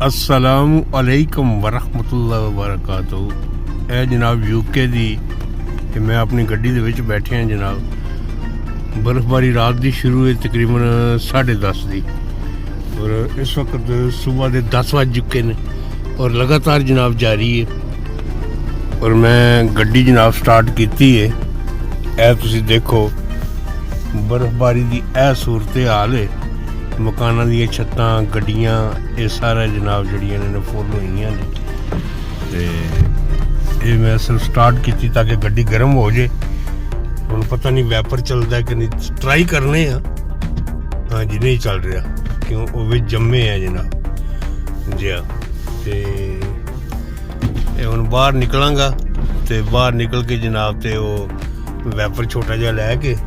अस्सलामु अलैकुम वरहमतुल्लाहि वबरकातुहू। ਇਹ जनाब यूके ਦੀ ਤੇ मैं अपनी ਗੱਡੀ ਦੇ ਵਿੱਚ बैठे हैं जनाब। बर्फबारी रात की शुरू है तकरीबन 10:30 ਦੀ और इस वक्त सुबह के 10 बज चुके हैं और लगातार जनाब जारी है। और मैं ਗੱਡੀ जनाब स्टार्ट की है। ਇਹ ਤੁਸੀਂ देखो बर्फबारी की यह सूरत हाल है। मकाना दी छत्तां गड्डियां ये सारा जनाब जड़ियां ने फुल हुई ने ते ये मैं सिर्फ स्टार्ट की ताकि गड्डी गर्म हो जाए। हुण पता नहीं वैपर चलता है कि नहीं, ट्राई करने हाँ जी नहीं चल रहा क्यों वो भी जम्मे है जनाब जी हाँ। ते हुण बाहर निकलांगा ते बाहर निकल के जनाब ते वो वैपर छोटा जिहा लैके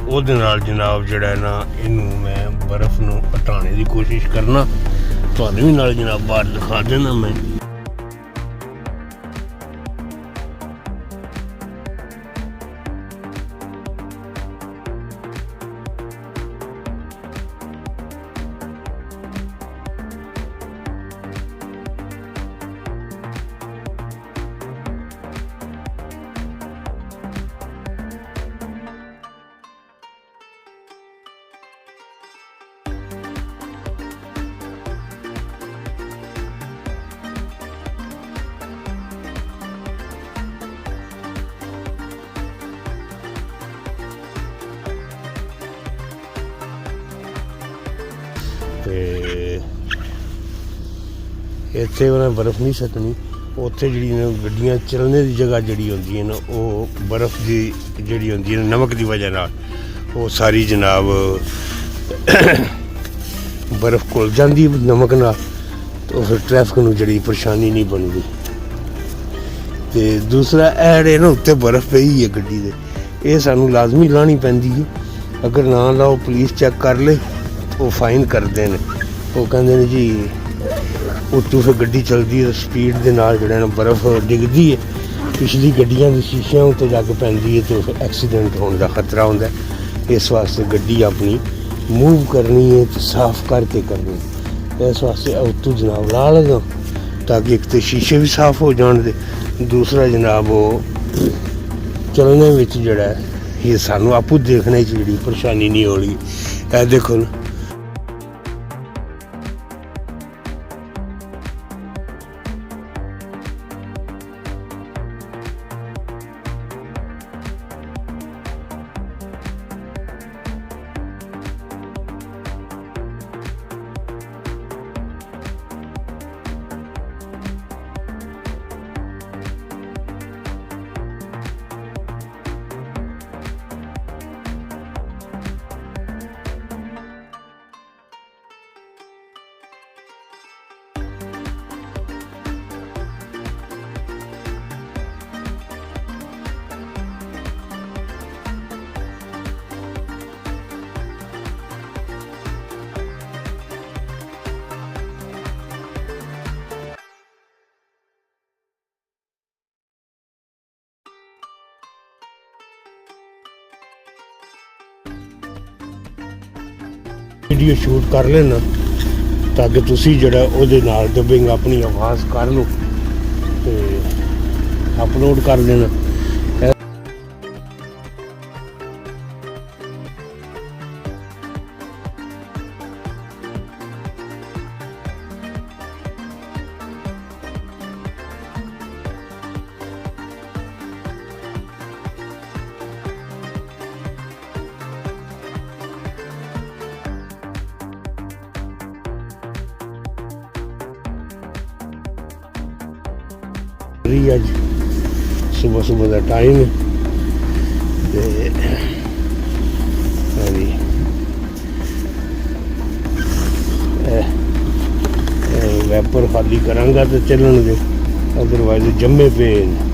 ਉਹਦੇ ਨਾਲ ਜਨਾਬ ਜਿਹੜਾ ਨਾ ਇਹਨੂੰ ਮੈਂ ਬਰਫ਼ ਨੂੰ ਹਟਾਉਣ ਦੀ ਕੋਸ਼ਿਸ਼ ਕਰਨਾ, ਤੁਹਾਨੂੰ ਵੀ ਨਾਲ ਜਨਾਬ ਬਾਹਰ ਦਿਖਾ ਦੇਣਾ ਮੈਂ। ਇੱਥੇ ਉਹਨਾਂ ਬਰਫ਼ ਨਹੀਂ ਸਕਣੀ, ਉੱਥੇ ਜਿਹੜੀ ਨੇ ਗੱਡੀਆਂ ਚੱਲਣੇ ਦੀ ਜਗ੍ਹਾ ਜਿਹੜੀ ਹੁੰਦੀ ਹੈ ਨਾ ਉਹ ਬਰਫ਼ ਦੀ ਜਿਹੜੀ ਹੁੰਦੀ ਹੈ ਨਮਕ ਦੀ ਵਜ੍ਹਾ ਨਾਲ ਉਹ ਸਾਰੀ ਜਨਾਬ ਬਰਫ਼ ਘੁਲ ਜਾਂਦੀ ਨਮਕ ਨਾਲ, ਤਾਂ ਫਿਰ ਟ੍ਰੈਫਿਕ ਨੂੰ ਜਿਹੜੀ ਪਰੇਸ਼ਾਨੀ ਨਹੀਂ ਬਣਦੀ। ਅਤੇ ਦੂਸਰਾ ਇਹ ਜਿਹੜੇ ਨਾ ਉੱਤੇ ਬਰਫ਼ ਪਈ ਹੈ ਗੱਡੀ ਦੇ, ਇਹ ਸਾਨੂੰ ਲਾਜ਼ਮੀ ਲਾਉਣੀ ਪੈਂਦੀ ਹੈ। ਅਗਰ ਨਾ ਲਾਓ ਪੁਲਿਸ ਚੈੱਕ ਕਰ ਲੇ ਉਹ ਫਾਈਨ ਕਰਦੇ ਨੇ। ਉਹ ਕਹਿੰਦੇ ਨੇ ਜੀ ਉੱਤੋਂ ਫਿਰ ਗੱਡੀ ਚੱਲਦੀ ਹੈ ਸਪੀਡ ਦੇ ਨਾਲ ਜਿਹੜਾ ਨਾ ਬਰਫ਼ ਡਿੱਗਦੀ ਹੈ, ਪਿਛਲੀ ਗੱਡੀਆਂ ਦੇ ਸ਼ੀਸ਼ਿਆਂ ਉੱਤੇ ਜਾ ਕੇ ਪੈਂਦੀ ਹੈ ਅਤੇ ਫਿਰ ਐਕਸੀਡੈਂਟ ਹੋਣ ਦਾ ਖਤਰਾ ਹੁੰਦਾ। ਇਸ ਵਾਸਤੇ ਗੱਡੀ ਆਪਣੀ ਮੂਵ ਕਰਨੀ ਹੈ ਅਤੇ ਸਾਫ਼ ਕਰਕੇ ਕਰਨੀ। ਇਸ ਵਾਸਤੇ ਉੱਤੋਂ ਜਨਾਬ ਲਾ ਲਗਾ ਤਾਂ ਕਿ ਇੱਕ ਤਾਂ ਸ਼ੀਸ਼ੇ ਵੀ ਸਾਫ਼ ਹੋ ਜਾਣ ਦੇ, ਦੂਸਰਾ ਜਨਾਬ ਉਹ ਚੱਲਣੇ ਵਿੱਚ ਜਿਹੜਾ ਇਹ ਸਾਨੂੰ ਆਪੂ ਦੇਖਣੇ 'ਚ ਜਿਹੜੀ ਪਰੇਸ਼ਾਨੀ ਨਹੀਂ ਹੋ ਰਹੀ। ਇਹ ਦੇਖੋ ਨਾ ਵੀਡੀਓ ਸ਼ੂਟ ਕਰ ਲੈਣਾ ਤਾਂ ਕਿ ਤੁਸੀਂ ਜਿਹੜਾ ਉਹਦੇ ਨਾਲ ਡਬਿੰਗ ਆਪਣੀ ਆਵਾਜ਼ ਕਰ ਲਓ ਤੇ ਅਪਲੋਡ ਕਰ ਦੇਣਾ। ਅੱਜ ਸੁਬਹ ਸੁਬਹ ਦਾ ਟਾਈਮ ਹੈ ਤੇ ਵੈਪਰ ਖਾਲੀ ਕਰਾਂਗਾ ਤੇ ਚੱਲਣਗੇ, ਅਦਰਵਾਈਜ਼ ਜੰਮੇ ਪਏ ਨੇ।